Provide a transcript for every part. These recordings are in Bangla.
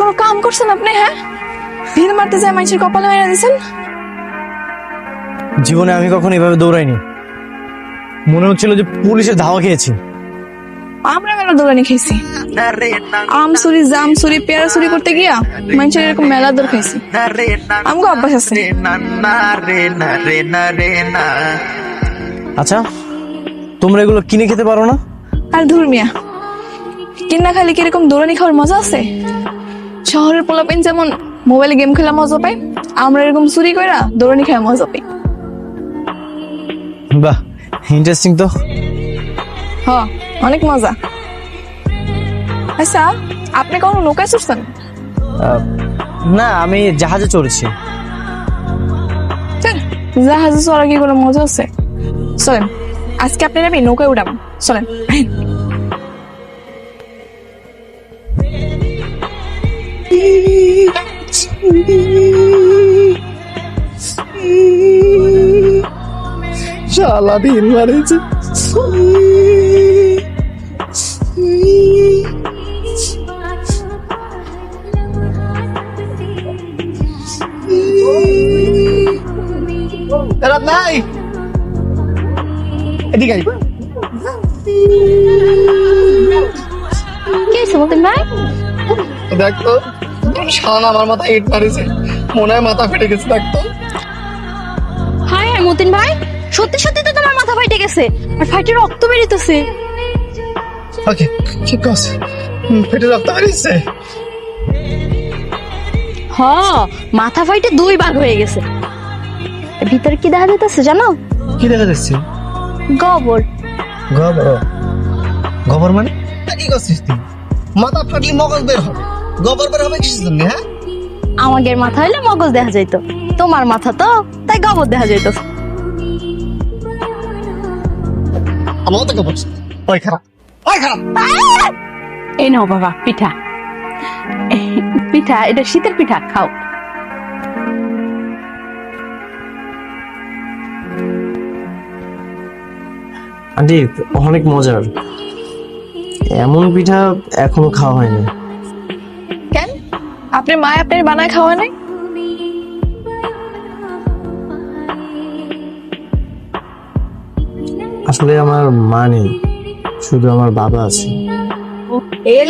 কোনো কাম করছেন আপনি? হ্যাঁ, ভিড় মারতে যায় মানুষের কপালে মেরে দিয়েছেন। জীবনে আমি কখনো এভাবে দৌড়াইনি, মনে হচ্ছিল যে পুলিশের ধাওয়া খেয়েছি। আমরা মেলা দৌড়ানি খেয়েছি, আম চুরি, জাম চুরি, পেয়ারা চুরি করতে গিয়া মানুষের এরকম মেলা দৌড় খাইছি। আমাকে অভ্যাস আছে। আচ্ছা, তোমরা এগুলো কিনে খেতে পারো না? আর ধুর মিয়া, কিনা খালি কিরকম দৌড়ানি খাওয়ার মজা আছে? শহরের পোলাপেন যেমন মোবাইলে গেম খেলা মজা পাই, আমরা এরকম চুরি কইরা দৌড়ানি খাওয়া মজা পাই। বাহ, ইন্টারেস্টিং তো। হ, অনেক মজা। আচ্ছা, আপনি কখনো নৌকায় চড়ছেন? না, আমি জাহাজে চড়েছি। জাহাজে চড়া কি কোনো মজা আছে? চলেন আজকে আপনার আমি নৌকায় উঠাবো, চলেন। সারাদিন মারেছে। নাই এদিকে আই। কি হয়েছে মতিন ভাই? দেখ তো, শান আমার মাথা ইট মারিছে, মনে হয় মাথা ফেটে গেছে। দেখ তো। হায় হায় মতিন ভাই, সত্যি সত্যি তো তোমার মাথা ফাইটে গেছে আর ফাইটে রক্ত বেরিতেছে। ওকে, ঠিক আছে, ফেটে রক্ত বেরিয়েছে। হ, মাথা ফাইটে 2 ভাগ হয়ে গেছে। ভিতরে কি দেখা যাইতেছে জানো? কি দেখা যাচ্ছে? গোবর। গোবর? গোবর মানে কি করছিস তুই? মাথা ফাটলি মগজ বের হবে, গোবর বের হবে কিসের জন্য? হ্যাঁ, আমাদের মাথা হইলে মগজ দেখা যাইতো, তোমার মাথা তো তাই গোবর দেখা যাইতো। আমার তো গোবর। ওই খারাপ, ওই খারাপ। এই নাও বাবা পিঠা, পিঠা এটা শীতের পিঠা, খাও। আন্টি, অনেক মজার। এমন পিঠা এখনো খাওয়া হয়নি। কেন, আপনার মা আপনার বানায় খাওয়া নাই? আসলে আমার মা নেই, শুধু আমার বাবা আছে। এর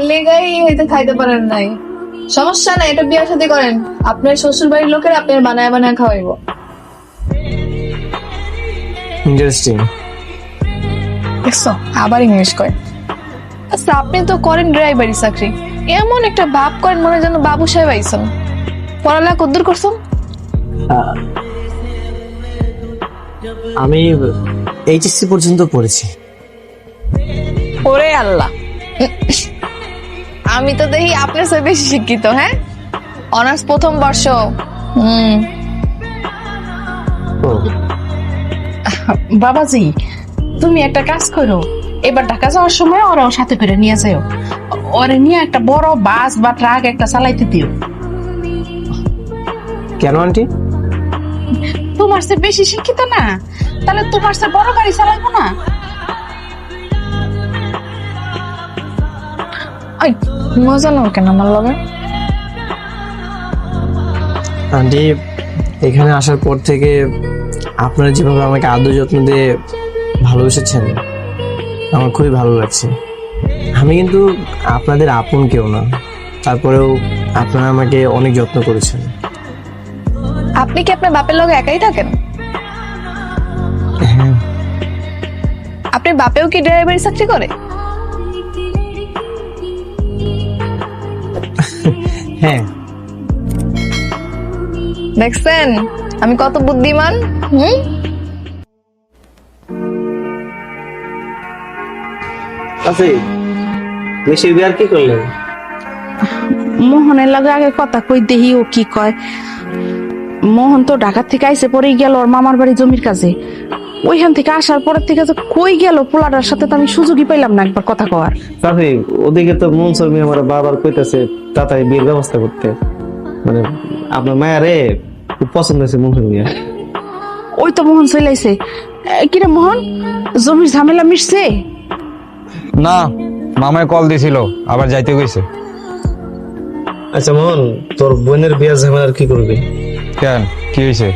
লেগাই হয়তো খাইতে পারেন নাই। সমস্যা নাই, এটা বিয়ার সাথে করেন, আপনার শ্বশুর বাড়ির লোকের আপনার বানায় বানায় খাওয়াইব। ইন্টারেস্টিং। দেখছো, আবার ইংলিশ করেন। আচ্ছা, আপনি তো করেন ড্রাইভারি চাকরি, এমন একটা ভাব করেন মনে হয় যেন বাবু সাহেব আইসন। পড়ালেখা কদ্দূর করছেন? আমি এইচএসসি পর্যন্ত পড়েছি। ওরে আল্লাহ, আমি তো দেখি আপনার চেয়ে বেশি শিক্ষিত। হ্যাঁ, অনার্স প্রথম বর্ষ। ও, বাবাজি, তুমি একটা কাজ করো, এবার ঢাকা যাওয়ার সময় ওরাও সাথে করে নিয়ে যাও। ওরে নিয়ে একটা বড় বাস বা ট্রাক একটা চালাইতে দিও। কেন আন্টি? তোমার চেয়ে বেশি শিক্ষিত না, তাহলে তোমার চেয়ে বড় গাড়ি চালাইবো না? মজা নাও কেন আমার লগে? আন্টি, এখানে আসার পর থেকে আপনারা যেভাবে আমাকে আদর যত্ন দিয়ে ভালোবেসেছেন, আমার খুবই ভালো লাগছে। আমি কিন্তু আপনাদের আপন কেউ না, তারপরেও আপনারা আমাকে অনেক যত্ন করেছেন। আপনি কি আপনার বাপের লগে একাই থাকেন? হ্যাঁ। আপনার বাপেও কি ড্রাইভারি চাকরি করে? হ্যাঁ। দেখছেন আমি কত বুদ্ধিমান? বিয়ার কি করলেন? মোহনের লাগে আগে কথা কই দেহি ও কি কয়। মোহন তো ঢাকা থেকে আইসে পরেই গেল ওর মামার বাড়ি জমির কাজে। ওইখান থেকে আসার পরের থেকে যে কই গেল পোলাটার সাথে তো আমি সুযোগই পাইলাম না একবার কথা কওয়ার। চাচি, ওদিকে তো মনসুর মিয়া আমার বাবার কইতাছে তাড়াতাড়ি বিয়ের ব্যবস্থা করতে। মানে আপনার মায়ারে খুব পছন্দ হয়েছে মনসুর মিয়া। ওই তো মোহন চলাইছে। কিরে মোহন, জমির ঝামেলা মিটছে? না, মামায় কল দিছিল, আবার যাইতে কইছে। আচ্ছা মোহন, তোর বোনের বিয়ে ঝামেলার কি করবি? কেন, কি হয়েছে?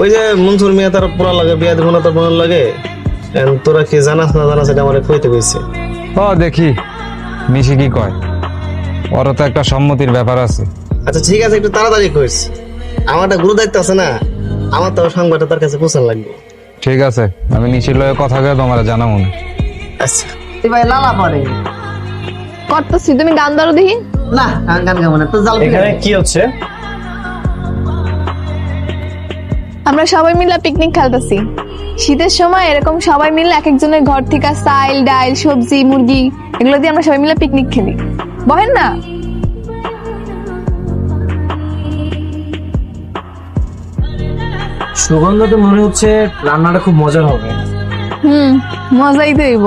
ওই যে মনসুর মিয়া তার পোড়া লাগে, বিয়ে দেবো না তোর বোনের লাগে। তোরা কি জানাস না জানাস এটা আমার কইতে কইছে। ও দেখি নিশি কি কয়, ওর তো একটা সম্মতির ব্যাপার আছে। আচ্ছা ঠিক আছে, একটু তাড়াতাড়ি কইস, আমার একটা গুরু দায়িত্ব আছে না, আমার তো সংবাদটা তার কাছে পৌঁছান লাগবে। ঠিক আছে, আমি নিশির লয়ে কথা কয়ে তোমার জানাবো না। আচ্ছা ভাই লালা পারে করতেছি, তুমি গান ধরো দেখি। না, আমি গান গাবো না তো। জাল এখানে কি হচ্ছে? আমরা সবাই মিলে পিকনিক খেলতেছি। শীতের সময় এরকম সবাই মিলে এক একজনের ঘর থেকে চাইল ডাইল সবজি মুরগি এগুলো দিয়ে আমরা সবাই মিলে পিকনিক খেলি। বহেন না? সুগন্ধ তো মনে হচ্ছে রান্নাটা খুব মজার হবে। মজাই তো হইব।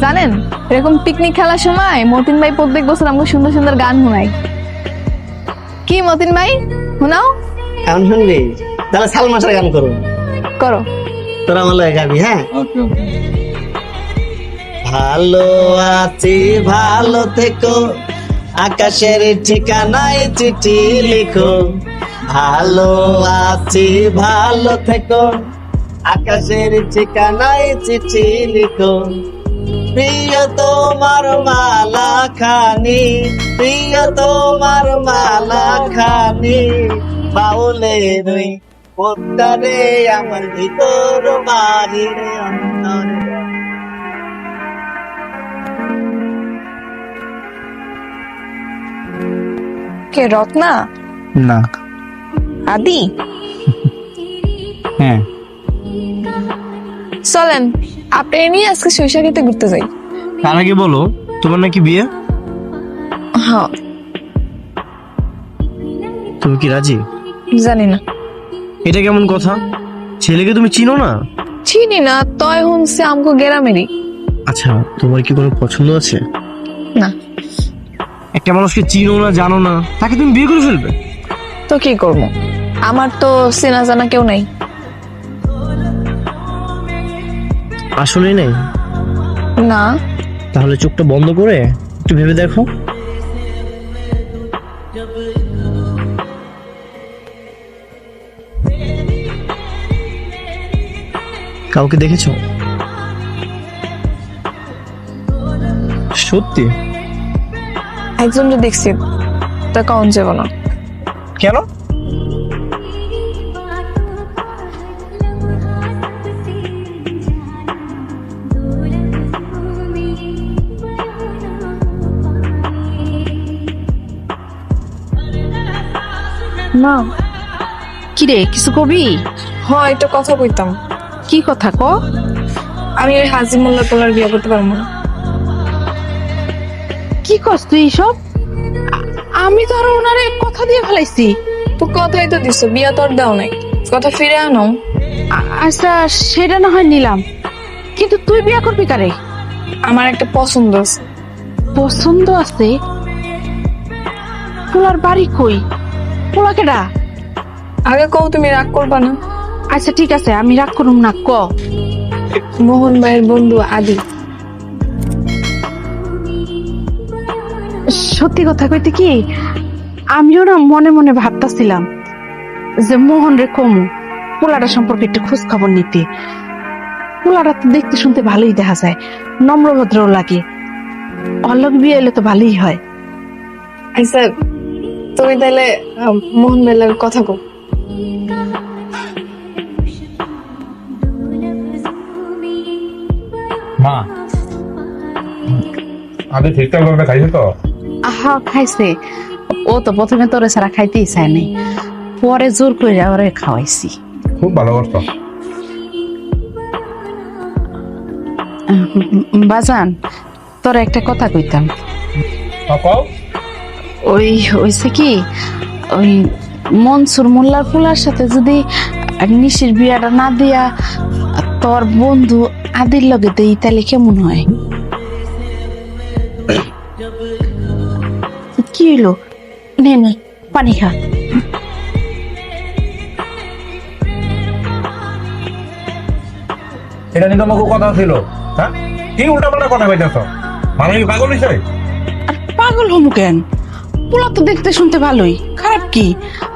জানেন, এরকম পিকনিক খেলার সময় মতিন ভাই প্রত্যেক বছর আমাকে সুন্দর সুন্দর গান শোনায়। কি মতিন ভাই, শোনাও। গান শুনবি? তাহলে সালমাসের গান করো। করো। তোরা আমার লাগে গাবি, হ্যাঁ? ভালো আছি ভালো থেকো, আকাশের ঠিকানায় চিঠি লিখো। ভালো আছি ভালো থেকো, আকাশের ঠিকানায় চিঠি লিখো। প্রিয় তোমার মালা খানি, প্রিয় তোমার মালা খানি, বাউলের ওই পদ্মারে আমার ভিতর বাহিরে অন্তরে। কে রত্না? না। আদি? হ্যাঁ। চলেন আপনি নিয়ে আজকে সরিষা খেতে ঘুরতে যাই। তার আগে বলো, তোমার নাকি বিয়ে? হ্যাঁ। তুমি কি রাজি? জানি না। এটা কেমন কথা? ছেলেকে তুমি চিনো না? চিনি না, তয় শুনছি আমগো গেরামেরই। আচ্ছা, তোমার কি কোনো পছন্দ আছে? না। একটা মানুষকে চিনো না জানো না, তাকে তুমি বিয়ে করে ফেলবে? তো কি করব, আমার তো চেনা জানা কেউ নাই। আসলে নেই? না। তাহলে চোখটা বন্ধ করে একটু ভেবে দেখো। কাউকে দেখেছো? সত্যি? একজনকে দেখছি, তা কখন যাব না। কেন? না। কিরে, কিছু কবি? হয় একটা কথা কইতাম। কি কথা ক? আমি ওই হাজি মোল্লা তোলার বিয়ে করতে পারবো না। কি কস তুই এইসব? আমি তো আরো ওনারে কথা দিয়ে ফেলাইছি। তো কথাই তো দিছো, বিয়া তোর দাও নাই, কথা ফিরে আনো। আচ্ছা সেটা না হয় নিলাম, কিন্তু তুই বিয়া করবি কারে? আমার একটা পছন্দ আছে। পছন্দ আছে? পোলার বাড়ি কই? পোলা কেডা? আগে কও, তুমি রাগ করবা না? আচ্ছা ঠিক আছে, আমি রাগ করুম না, ক। মোহন ভাইয়ের বন্ধু আদি। সত্যি কথা কইতে কি, আমিও না মনে মনে ভাবতাছিলাম যে মোহন রে কমু পোলাটা সম্পর্কে একটু খোঁজ খবর নিতে। পোলাটা তো দেখতে শুনতে ভালোই দেখা যায়, নম্রভদ্র লাগে, অল্লক বিয়ে এলে তো ভালোই হয়। আচ্ছা তুমি তাহলে মোহন ভাইয়ের কথা কও। মা, আদি ঠিকঠাক ভাবে খাইছে তো? আহা খাইছে, ও তো প্রথমে তোরে ছাড়া খাইতেই চায় নাই, পরে জোর করে ওরে খাওয়াইছি। খুব ভালো করতো। বাজান, তোর একটা কথা কইতাম। কও। ওই হইছে কি, ওই মনসুর মোল্লার ফুলার সাথে যদি নিশির বিয়াটা না দিয়া তোর বন্ধু আদির লগে দেই তাহলে কেমন হয়? কি হইলো? নে নে পানি খা। এটা নিয়ে তোমাকে কথা ছিল? হ্যাঁ, কি উল্টা পাল্টা কথা কইতেছ? মানে কি পাগল হইছে? আর পাগল হমু কেন? পোলা তো দেখতে শুনতে ভালোই, খারাপ কি?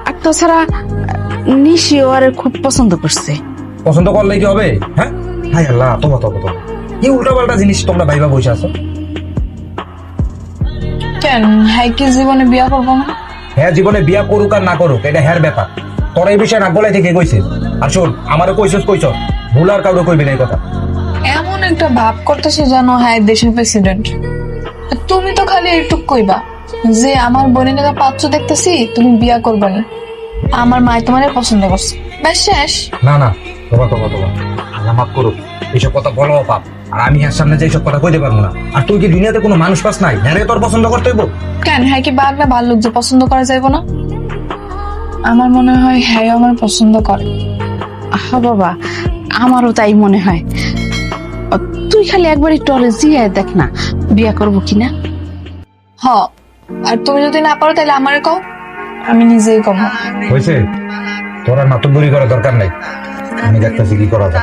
আর তাছাড়া নিশিও আরে খুব পছন্দ করছে। পছন্দ করলে কি হবে? হ্যাঁ, হাই আল্লাহ, তোমা কি উল্টাপাল্টা জিনিস তোমরা ভাইবা বসে আছো। কেন হ্যাঁ কি জীবনে বিয়া করবো না? হ্যাঁ, জীবনে বিয়া করুক আর না করুক এটা হ্যার ব্যাপার। তোরা এই বিষয়ে নাক গলায় থেকে কইছিস। আর শোন, আমারও কইছ ভুল আর কাউকে কইবি না এই কথা। এমন একটা ভাব করতেছে জানো হ্যাঁ দেশের প্রেসিডেন্ট। তুমি তো খালি এইটুক কইবা যে আমার বোনের নাকি পাত্র দেখতেছি, তুমি বিয়া করবে না, আমার মায় তোমার পছন্দ করছে, ব্যাস শেষ। না না, তোমা আল্লাহ মাফ করুক, এইসব কথা বলো পাপ। আর আমি এর সামনে যে এইসব কথা কইতে পারবো না। আর তুই কি দুনিয়াতে কোনো মানুষ পাস নাই? হ্যাঁ রে, তোর পছন্দ করতে হইব? কেন হ্যাঁ কি বাঘ না ভাল্লুক যে পছন্দ করা যাইব না? আমার মনে হয় হ্যাঁ আমার পছন্দ করে। আহা বাবা, আমারও তাই মনে হয়। তুই খালি একবার একটু ওরে জিয়ায় দেখ না, বিয়া করবো কিনা। হ, আর তুমি যদি না পারো তাহলে আমারে কও, আমি নিজেই কম। হয়েছে, তোরা নাটকগুলি করার দরকার নাই, আমি দেখতেছি কি করা যায়।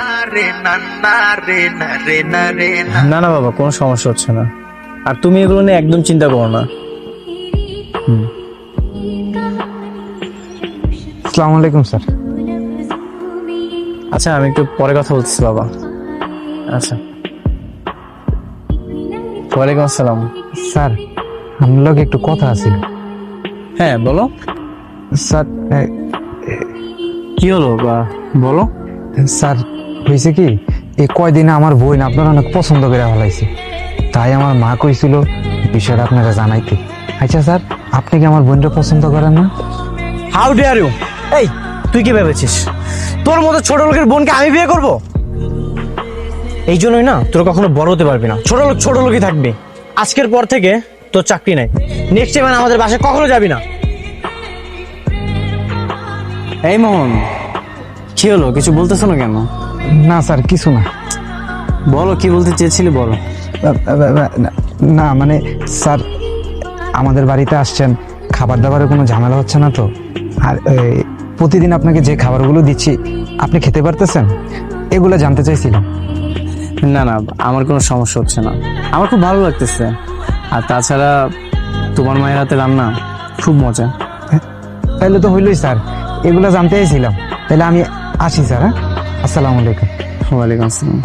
না না বাবা, কোনো সমস্যা হচ্ছে না। আর তুমি এগুলো নিয়ে একদম চিন্তা করো না। আসসালামু আলাইকুম স্যার। আচ্ছা, আমি একটু পরে কথা বলতেছি বাবা। আচ্ছা, ওয়ালাইকুম আসসালাম। স্যার, আমার লগে একটু কথা আছে। হ্যাঁ বলো। স্যার, কি হলো বা বলো। স্যার হয়েছে কি, এই কয়দিনে আমার বোন আপনার অনেক পছন্দ করে ফেলাইছে, তাই আমার মা কইছিল বিষয়টা আপনারা জানাইতে। আচ্ছা স্যার, আপনি কি আমার বোনটা পছন্দ করেন না? How dare you! এই, তুই কি ভেবেছিস তোর মতো ছোট লোকের বোনকে আমি বিয়ে করব? এই জন্যই না তোর কখনো বড় হতে পারবি না, ছোট লোকই থাকবি। আজকের পর থেকে তোর চাকরি নাই, নেক্সট টাইম আমাদের বাসায় কখনো যাবি না। এই মোহন, কি হলো, কিছু বলতেছ না কেন? না স্যার, কিছু না। বলো, কি বলতে চেয়েছিলি বলো। না মানে স্যার, আমাদের বাড়িতে আসছেন, খাবার দাবারের কোনো ঝামেলা হচ্ছে না তো? আর প্রতিদিন আপনাকে যে খাবারগুলো দিচ্ছি আপনি খেতে পারতেছেন, এগুলো জানতে চাইছিলাম। না না, আমার কোনো সমস্যা হচ্ছে না, আমার খুব ভালো লাগতেছে। আর তাছাড়া তোমার মায়ের হাতে রান্না খুব মজা। তাইলে তো হইলই স্যার, এগুলো জানতে চাইছিলাম। তাহলে আমি আসি স্যার। হ্যাঁ, আসসালামু আলাইকুম। ওয়ালাইকুম আসসালাম।